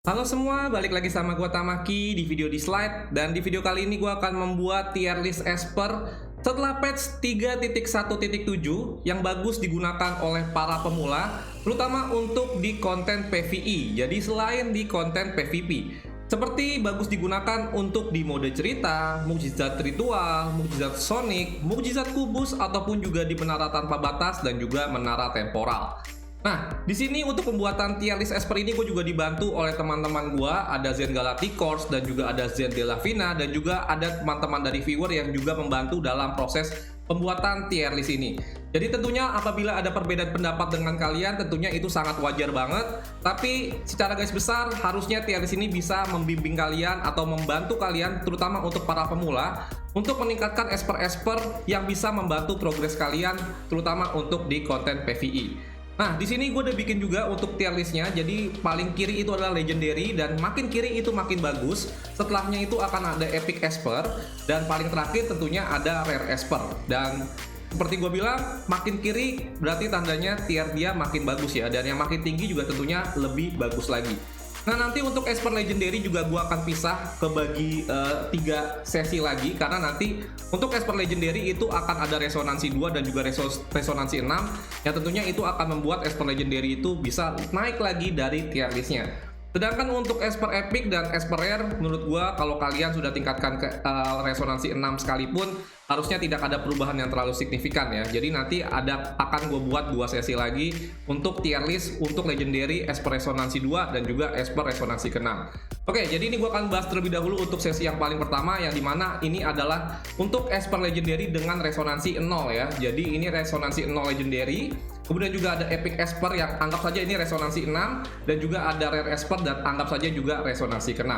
Halo semua, balik lagi sama gua Tamaki di video di slide. Dan di video kali ini gua akan membuat tier list Esper setelah patch 3.1.7 yang bagus digunakan oleh para pemula, terutama untuk di konten PvE. Jadi selain di konten PvP, seperti bagus digunakan untuk di mode cerita, mukjizat ritual, mukjizat sonic, mukjizat kubus, ataupun juga di menara tanpa batas dan juga menara temporal. Nah, di sini untuk pembuatan tier list Esper ini gue juga dibantu oleh teman-teman gue, ada Zen Galacticors dan juga ada Zen Delavina dan juga ada teman-teman dari viewer yang juga membantu dalam proses pembuatan tier list ini. Jadi tentunya apabila ada perbedaan pendapat dengan kalian, tentunya itu sangat wajar banget. Tapi secara garis besar harusnya tier list ini bisa membimbing kalian atau membantu kalian, terutama untuk para pemula, untuk meningkatkan Esper-Esper yang bisa membantu progres kalian, terutama untuk di konten PvE. Nah, di sini gue udah bikin juga untuk tier listnya. Jadi paling kiri itu adalah legendary dan makin kiri itu makin bagus. Setelahnya itu akan ada epic Esper dan paling terakhir tentunya ada rare Esper. Dan seperti gue bilang, makin kiri berarti tandanya tier dia makin bagus ya. Dan yang makin tinggi juga tentunya lebih bagus lagi. Nah, nanti untuk Esper Legendary juga gue akan pisah ke bagi 3 sesi lagi, karena nanti untuk Esper Legendary itu akan ada resonansi 2 dan juga resonansi 6 yang tentunya itu akan membuat Esper Legendary itu bisa naik lagi dari tier listnya. Sedangkan untuk Esper Epic dan Esper Rare, menurut gua kalau kalian sudah tingkatkan ke resonansi 6 sekalipun, harusnya tidak ada perubahan yang terlalu signifikan ya. Jadi nanti akan gue buat 2 sesi lagi untuk tier list untuk Legendary, Esper Resonansi 2 dan juga Esper Resonansi ke-6. Oke, jadi ini gue akan bahas terlebih dahulu untuk sesi yang paling pertama, yang dimana ini adalah untuk Esper Legendary dengan resonansi 0 ya. Jadi ini resonansi 0 Legendary. Kemudian juga ada Epic Esper yang anggap saja ini resonansi 6, dan juga ada Rare Esper dan anggap saja juga resonansi ke-6.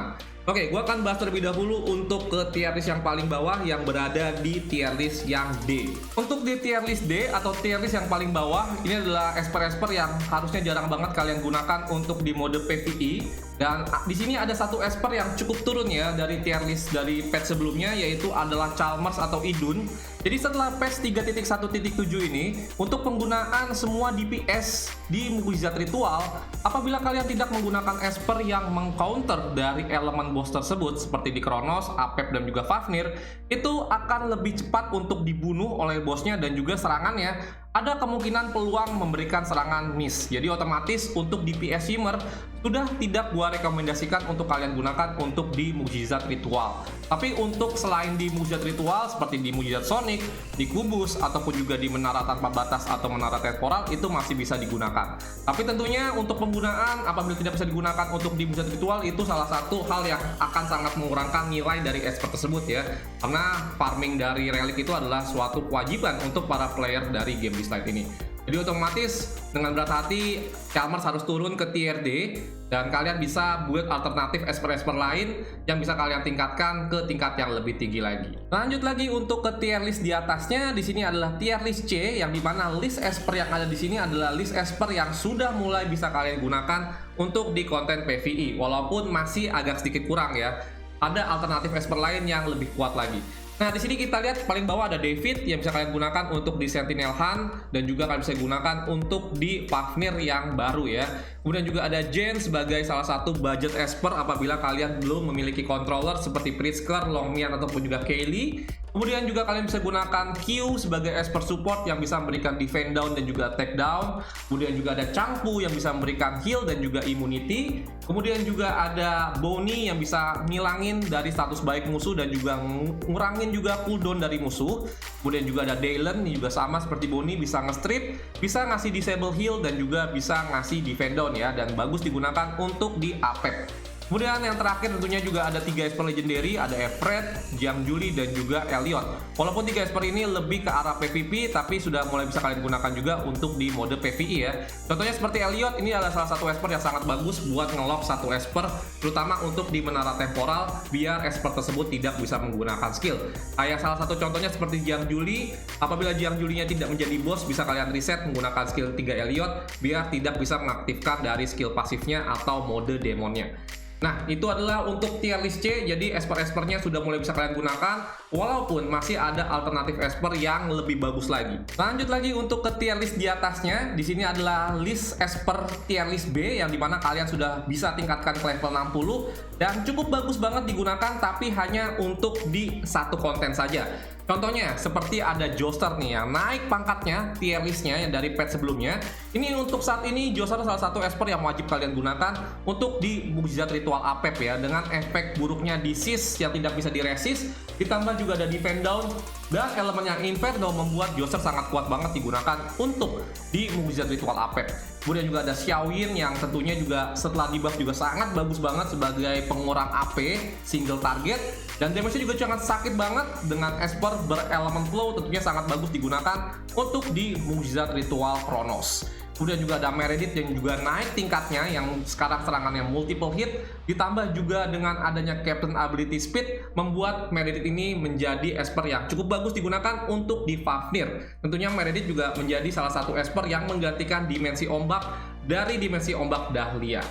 Oke, gue akan bahas terlebih dahulu untuk ke tier list yang paling bawah yang berada di tier list yang D. Untuk di tier list D atau tier list yang paling bawah, ini adalah Esper-Esper yang harusnya jarang banget kalian gunakan untuk di mode PvE. Dan di sini ada satu Esper yang cukup turun ya dari tier list dari patch sebelumnya, yaitu adalah Chalmers atau Idun. Jadi setelah patch 3.1.7 ini, untuk penggunaan semua DPS di mukjizat ritual, apabila kalian tidak menggunakan Esper yang mengcounter dari elemen boss tersebut seperti di Kronos, Apep dan juga Fafnir, itu akan lebih cepat untuk dibunuh oleh bosnya dan juga serangannya ada kemungkinan peluang memberikan serangan miss. Jadi otomatis untuk DPS Shimmer sudah tidak gua rekomendasikan untuk kalian gunakan untuk di mukjizat ritual. Tapi untuk selain di mukjizat ritual seperti di mukjizat Sonic, di kubus ataupun juga di menara tanpa batas atau menara temporal itu masih bisa digunakan. Tapi tentunya untuk penggunaan apabila tidak bisa digunakan untuk di mukjizat ritual itu salah satu hal yang akan sangat mengurangkan nilai dari Esper tersebut ya. Karena farming dari relik itu adalah suatu kewajiban untuk para player dari game di slide ini. Jadi otomatis dengan berat hati Chalmers harus turun ke tier D dan kalian bisa buat alternatif Esper-Esper lain yang bisa kalian tingkatkan ke tingkat yang lebih tinggi lagi. Lanjut lagi untuk ke tier list di atasnya, di sini adalah tier list C yang dimana list Esper yang ada di sini adalah list Esper yang sudah mulai bisa kalian gunakan untuk di konten PvE, walaupun masih agak sedikit kurang ya. Ada alternatif Esper lain yang lebih kuat lagi. Nah, di sini kita lihat paling bawah ada David yang bisa kalian gunakan untuk di Sentinel Hunt dan juga kalian bisa gunakan untuk di Fafnir yang baru ya. Kemudian juga ada Jen sebagai salah satu budget Esper apabila kalian belum memiliki controller seperti Pritzker, Longmian ataupun juga Kaylee. Kemudian juga kalian bisa gunakan Q sebagai Esper support yang bisa memberikan defend down dan juga take down. Kemudian juga ada Changpu yang bisa memberikan heal dan juga immunity. Kemudian juga ada Bonnie yang bisa ngilangin dari status baik musuh dan juga ngurangin juga cooldown dari musuh. Kemudian juga ada Dalen juga sama seperti Bonnie, bisa nge-strip, bisa ngasih disable heal dan juga bisa ngasih defend down ya, dan bagus digunakan untuk di Apep. Kemudian yang terakhir tentunya juga ada 3 Esper Legendary, ada Efred, Jiang Juli, dan juga Elliot. Walaupun 3 Esper ini lebih ke arah PvP, tapi sudah mulai bisa kalian gunakan juga untuk di mode PvE ya. Contohnya seperti Elliot, ini adalah salah satu Esper yang sangat bagus buat nge-lock satu Esper, terutama untuk di menara temporal, biar Esper tersebut tidak bisa menggunakan skill. Kayak salah satu contohnya seperti Jiang Juli, apabila Jiang Julinya tidak menjadi boss, bisa kalian reset menggunakan skill 3 Elliot, biar tidak bisa mengaktifkan dari skill pasifnya atau mode demonnya. Nah, itu adalah untuk tier list C, jadi Esper-Espernya sudah mulai bisa kalian gunakan, walaupun masih ada alternatif Esper yang lebih bagus lagi. Lanjut lagi untuk ke tier list di atasnya, di sini adalah list Esper tier list B, yang dimana kalian sudah bisa tingkatkan ke level 60, dan cukup bagus banget digunakan, tapi hanya untuk di satu konten saja. Contohnya, seperti ada Joster nih yang naik pangkatnya, tier listnya yang dari patch sebelumnya. Ini untuk saat ini, Joster salah satu Esper yang wajib kalian gunakan untuk di Mukjizat Ritual Apep ya, dengan efek buruknya Disease yang tidak bisa diresist, ditambah juga ada Defend Down, dan elemen yang Inferno membuat Joster sangat kuat banget digunakan untuk di Mukjizat Ritual Apep. Kemudian juga ada Xiaoyin yang tentunya juga setelah debuff juga sangat bagus banget sebagai pengurang AP single target, dan damage-nya juga sangat sakit banget dengan Esper berelemen flow, tentunya sangat bagus digunakan untuk di Mukjizat Ritual Chronos. Kemudian juga ada Meredith yang juga naik tingkatnya, yang sekarang serangannya multiple hit, ditambah juga dengan adanya Captain Ability Speed membuat Meredith ini menjadi Esper yang cukup bagus digunakan untuk di Fafnir. Tentunya Meredith juga menjadi salah satu Esper yang menggantikan dimensi ombak dari dimensi ombak Dahlia.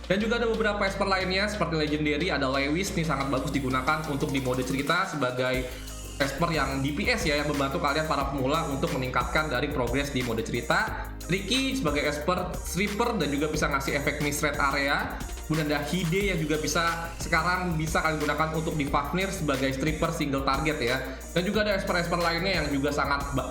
Dan juga ada beberapa Esper lainnya seperti Legendary, ada Lewis nih sangat bagus digunakan untuk di mode cerita sebagai Esper yang DPS ya, yang membantu kalian para pemula untuk meningkatkan dari progres di mode cerita. Tricky sebagai Esper Stripper dan juga bisa ngasih efek misread area. Kemudian ada Hide yang juga sekarang bisa kalian gunakan untuk di Fafnir sebagai stripper single target ya. Dan juga ada Esper-Esper lainnya yang juga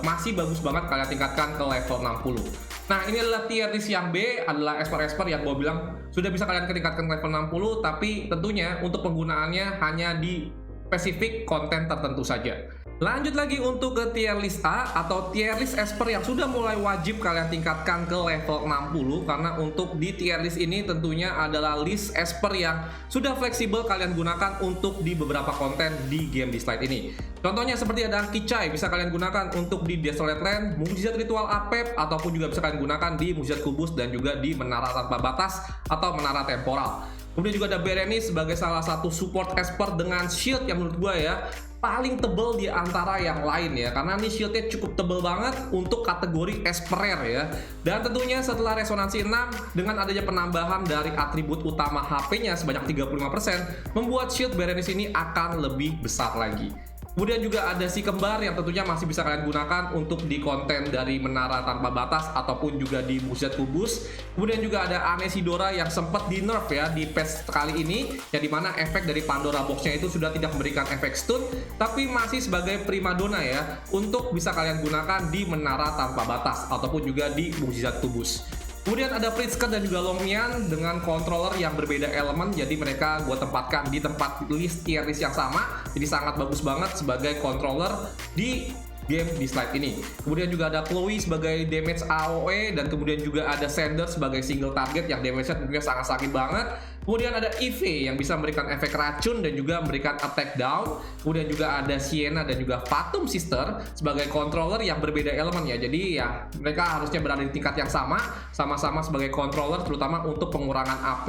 masih bagus banget kalian tingkatkan ke level 60. Nah, ini adalah tier list yang B, adalah Esper-Esper yang gue bilang sudah bisa kalian tingkatkan ke level 60, tapi tentunya untuk penggunaannya hanya di spesifik konten tertentu saja. Lanjut lagi untuk ke tier list A atau tier list Esper yang sudah mulai wajib kalian tingkatkan ke level 60, karena untuk di tier list ini tentunya adalah list Esper yang sudah fleksibel kalian gunakan untuk di beberapa konten di game di slide ini. Contohnya seperti ada Kichai, bisa kalian gunakan untuk di Desolate Land, Mukjizat Ritual Apep, ataupun juga bisa kalian gunakan di Mukjizat Kubus dan juga di Menara Tanpa Batas atau Menara Temporal. Kemudian juga ada Berenice sebagai salah satu support Esper dengan shield yang menurut gue ya paling tebel di antara yang lain ya, karena ini shieldnya cukup tebel banget untuk kategori Esper Rare ya. Dan tentunya setelah resonansi 6 dengan adanya penambahan dari atribut utama HP-nya sebanyak 35%, membuat shield Berenice ini akan lebih besar lagi. Kemudian juga ada si kembar yang tentunya masih bisa kalian gunakan untuk di konten dari Menara Tanpa Batas ataupun juga di Mukjizat Kubus. Kemudian juga ada Anesidora yang sempat di nerf ya di patch kali ini, yang dimana efek dari Pandora Box-nya itu sudah tidak memberikan efek stun, tapi masih sebagai primadona ya untuk bisa kalian gunakan di Menara Tanpa Batas ataupun juga di Mukjizat Kubus. Kemudian ada Pritzker dan juga Longmian dengan controller yang berbeda elemen, jadi mereka gue tempatkan di tempat list tier list yang sama, jadi sangat bagus banget sebagai controller di game di slide ini. Kemudian juga ada Chloe sebagai damage AOE, dan kemudian juga ada Sander sebagai single target yang damage-nya tentunya sangat sakit banget. Kemudian ada Eve yang bisa memberikan efek racun dan juga memberikan attack down. Kemudian juga ada Sienna dan juga Fatum Sister sebagai controller yang berbeda elemen ya. Jadi ya mereka harusnya berada di tingkat yang sama-sama sebagai controller terutama untuk pengurangan AP.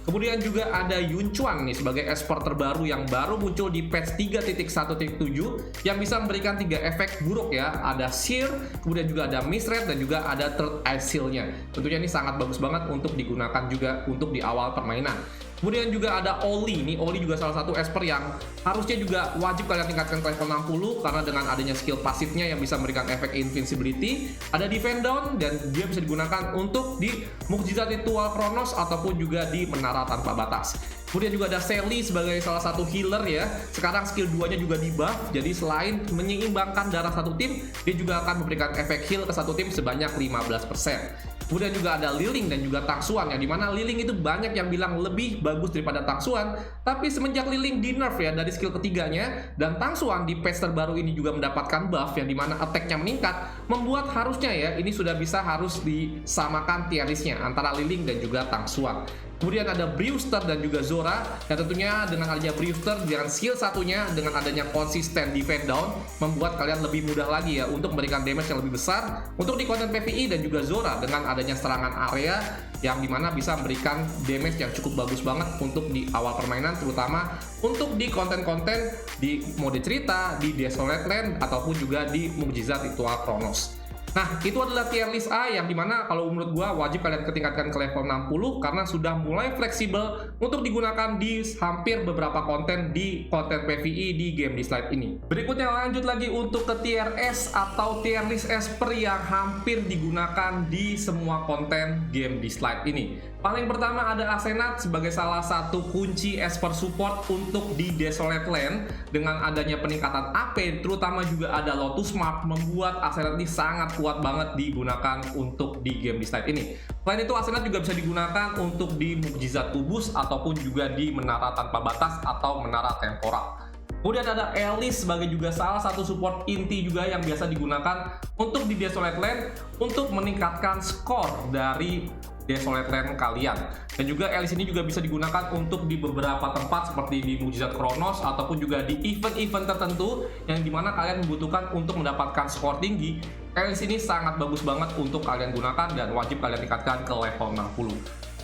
Kemudian juga ada Yunchuan nih sebagai Esper terbaru yang baru muncul di patch 3.1.7 yang bisa memberikan 3 efek buruk ya. Ada Sear, kemudian juga ada Misread dan juga ada Third Eye Seal-nya. Tentunya ini sangat bagus banget untuk digunakan juga untuk di awal permainan. Kemudian juga ada Oli. Nih Oli juga salah satu Esper yang harusnya juga wajib kalian tingkatkan ke level 60 karena dengan adanya skill pasifnya yang bisa memberikan efek invincibility, ada Defend Down dan dia bisa digunakan untuk di Mukjizat Ritual Chronos ataupun juga di Menara Tanpa Batas. Kemudian juga ada Sally sebagai salah satu healer ya. Sekarang skill 2-nya juga di buff, jadi selain menyeimbangkan darah satu tim, dia juga akan memberikan efek heal ke satu tim sebanyak 15%. Kemudian juga ada Liling dan juga Tangsuan, yang dimana Liling itu banyak yang bilang lebih bagus daripada Tangsuan, tapi semenjak Liling di nerf ya dari skill ketiganya, dan Tangsuan di patch terbaru ini juga mendapatkan buff yang dimana attack-nya meningkat, membuat harusnya ya ini sudah bisa harus disamakan tier list-nya antara Liling dan juga Tangsuan. Kemudian ada Brewster dan juga Zora, dan tentunya dengan adanya Brewster dengan skill satunya dengan adanya konsisten defend down membuat kalian lebih mudah lagi ya untuk memberikan damage yang lebih besar untuk di konten PvE, dan juga Zora dengan adanya serangan area yang dimana bisa memberikan damage yang cukup bagus banget untuk di awal permainan, terutama untuk di konten-konten di mode cerita, di Desolate Land ataupun juga di Mukjizat Ritual Chronos. Nah, itu adalah tier list A yang dimana kalau menurut gua wajib kalian ketingkatkan ke level 60 karena sudah mulai fleksibel untuk digunakan di hampir beberapa konten di konten PvE di game Dislight ini. Berikutnya lanjut lagi untuk ke tier S atau tier list Esper yang hampir digunakan di semua konten game Dislight ini. Paling pertama ada Asenat sebagai salah satu kunci Esper support untuk di Desolate Land. Dengan adanya peningkatan AP, terutama juga ada Lotus Mark, membuat Asenat ini sangat kuat banget digunakan untuk di game Dislight ini. Selain itu, Asenat juga bisa digunakan untuk di Mukjizat Kubus ataupun juga di Menara Tanpa Batas atau Menara Temporal. Kemudian ada Alice sebagai juga salah satu support inti juga yang biasa digunakan untuk di Desolate Land untuk meningkatkan skor dari Desolate Land kalian. Dan juga Alice ini juga bisa digunakan untuk di beberapa tempat seperti di Mukjizat Kronos ataupun juga di event-event tertentu yang dimana kalian membutuhkan untuk mendapatkan skor tinggi. Alice ini sangat bagus banget untuk kalian gunakan dan wajib kalian tingkatkan ke level 60.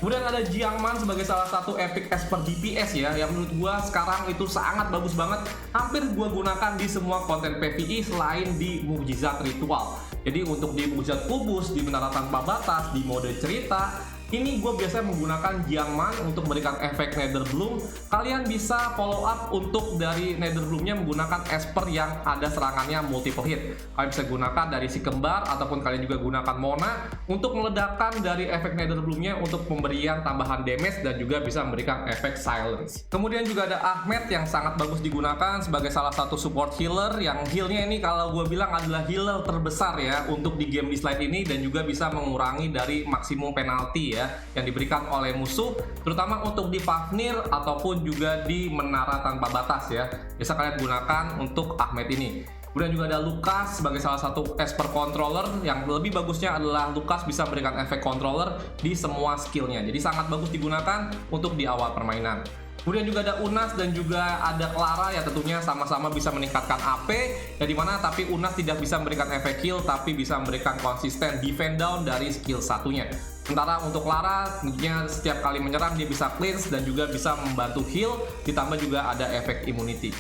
Kemudian ada Jiangman sebagai salah satu epic Esper DPS ya, yang menurut gua sekarang itu sangat bagus banget. Hampir gua gunakan di semua konten PvE selain di Mukjizat Ritual. Jadi untuk di Mukjizat Kubus, di Menara Tanpa Batas, di mode cerita, ini gue biasanya menggunakan Jiangman untuk memberikan efek Nether Bloom. Kalian bisa follow up untuk dari Nether Bloomnya menggunakan Esper yang ada serangannya multiple hit. Kalian bisa gunakan dari si kembar ataupun kalian juga gunakan Mona untuk meledakkan dari efek Nether Bloomnya untuk pemberian tambahan damage dan juga bisa memberikan efek silence. Kemudian juga ada Ahmed yang sangat bagus digunakan sebagai salah satu support healer, yang healnya ini kalau gue bilang adalah healer terbesar ya untuk di game Dislight ini, dan juga bisa mengurangi dari maksimum penalti ya yang diberikan oleh musuh, terutama untuk di Fafnir ataupun juga di Menara Tanpa Batas ya. Bisa kalian gunakan untuk Ahmed ini. Kemudian juga ada Lukas sebagai salah satu Esper controller, yang lebih bagusnya adalah Lukas bisa memberikan efek controller di semua skillnya. Jadi sangat bagus digunakan untuk di awal permainan. Kemudian juga ada Unas dan juga ada Clara ya, tentunya sama-sama bisa meningkatkan AP ya, dimana tapi Unas tidak bisa memberikan efek heal tapi bisa memberikan konsisten defend down dari skill satunya. Sementara untuk Clara tentunya setiap kali menyerang dia bisa cleanse dan juga bisa membantu heal, ditambah juga ada efek immunity.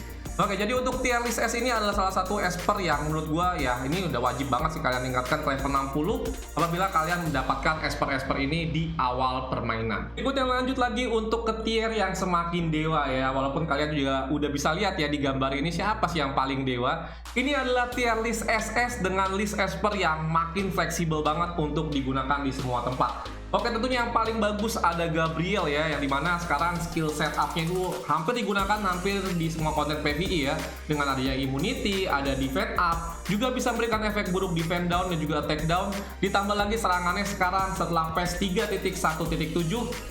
Oke, jadi untuk tier list S ini adalah salah satu Esper yang menurut gua ya ini udah wajib banget sih kalian tingkatkan ke level 60 apabila kalian mendapatkan Esper-Esper ini di awal permainan. Berikutnya lanjut lagi untuk ke tier yang semakin dewa ya, walaupun kalian juga udah bisa lihat ya di gambar ini siapa sih yang paling dewa. Ini adalah tier list SS dengan list Esper yang makin fleksibel banget untuk digunakan di semua tempat. Oke, tentunya yang paling bagus ada Gabriel ya, yang dimana sekarang skill setupnya itu hampir digunakan hampir di semua konten PvE ya, dengan adanya immunity, ada defend up, juga bisa memberikan efek buruk defend down dan juga attack down. Ditambah lagi serangannya sekarang setelah patch 3.1.7,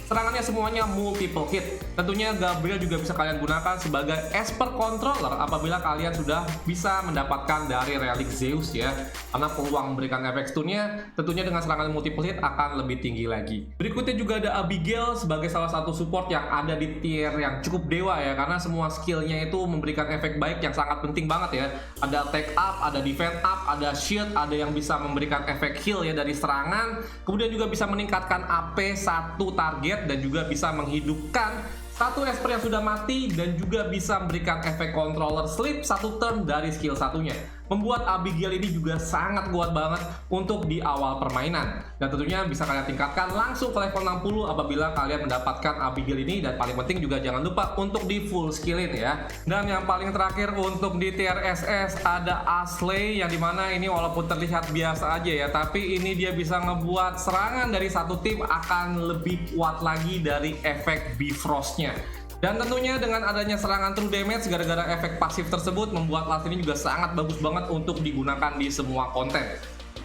serangannya semuanya multiple hit. Tentunya Gabriel juga bisa kalian gunakan sebagai Esper controller apabila kalian sudah bisa mendapatkan dari Relic Zeus ya, karena peluang memberikan efek stunnya tentunya dengan serangan multiple hit akan lebih tinggi lagi. Berikutnya juga ada Abigail sebagai salah satu support yang ada di tier yang cukup dewa ya, karena semua skillnya itu memberikan efek baik yang sangat penting banget ya. Ada attack up, ada defend up, ada shield, ada yang bisa memberikan efek heal ya dari serangan, kemudian juga bisa meningkatkan AP satu target dan juga bisa menghidupkan satu Esper yang sudah mati dan juga bisa memberikan efek controller sleep satu turn dari skill satunya. Membuat Abigail ini juga sangat kuat banget untuk di awal permainan. Dan tentunya bisa kalian tingkatkan langsung ke level 60 apabila kalian mendapatkan Abigail ini. Dan paling penting juga jangan lupa untuk di full skillin ya. Dan yang paling terakhir untuk di tier SS ada Ashley, yang dimana ini walaupun terlihat biasa aja ya, tapi ini dia bisa ngebuat serangan dari satu tim akan lebih kuat lagi dari efek Bifrostnya. Dan tentunya dengan adanya serangan true damage gara-gara efek pasif tersebut membuat Last ini juga sangat bagus banget untuk digunakan di semua konten.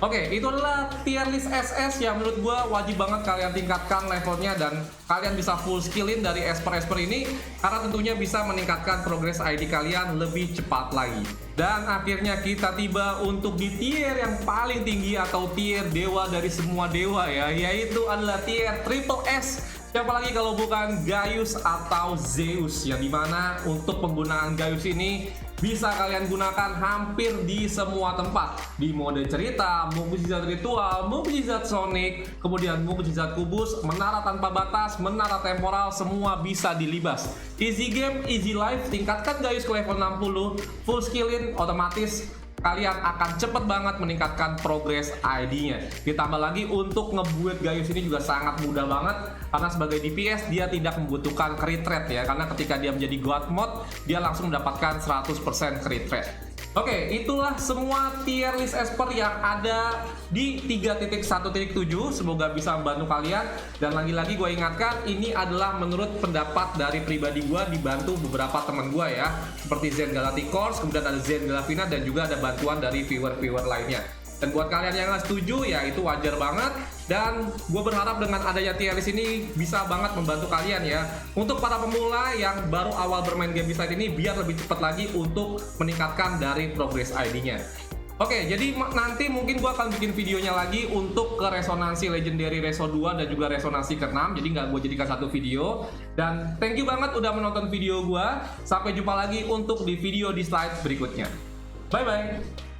Oke, itu adalah tier list SS yang menurut gue wajib banget kalian tingkatkan levelnya dan kalian bisa full skillin dari Esper-Esper ini karena tentunya bisa meningkatkan progres ID kalian lebih cepat lagi. Dan akhirnya kita tiba untuk di tier yang paling tinggi atau tier dewa dari semua dewa ya, yaitu adalah tier triple S. Siapa lagi kalau bukan Gaius atau Zeus, yang dimana untuk penggunaan Gaius ini bisa kalian gunakan hampir di semua tempat, di mode cerita, mukjizat ritual, mukjizat Sonic, kemudian mukjizat kubus, menara tanpa batas, menara temporal, semua bisa dilibas. Easy game, easy life. Tingkatkan Gaius ke level 60, full skillin, otomatis kalian akan cepet banget meningkatkan progress ID-nya. Ditambah lagi untuk ngebuild Gaius ini juga sangat mudah banget, karena sebagai DPS dia tidak membutuhkan crit rate ya, karena ketika dia menjadi God mode dia langsung mendapatkan 100% crit rate. Oke, itulah semua tier list Esper yang ada di 3.1.7. Semoga bisa membantu kalian. Dan lagi-lagi gue ingatkan, ini adalah menurut pendapat dari pribadi gue, dibantu beberapa teman gue ya, seperti Zen Galacticors, kemudian ada Zen Galavina, dan juga ada bantuan dari viewer-viewer lainnya. Dan buat kalian yang nggak setuju, ya itu wajar banget. Dan gue berharap dengan adanya tier list ini bisa banget membantu kalian ya. Untuk para pemula yang baru awal bermain game Beastlight ini, biar lebih cepat lagi untuk meningkatkan dari progress ID-nya. Oke, jadi nanti mungkin gue akan bikin videonya lagi untuk ke resonansi Legendary Reso 2 dan juga resonansi ke-6. Jadi nggak gue jadikan satu video. Dan thank you banget udah menonton video gue. Sampai jumpa lagi untuk di video di slide berikutnya. Bye-bye!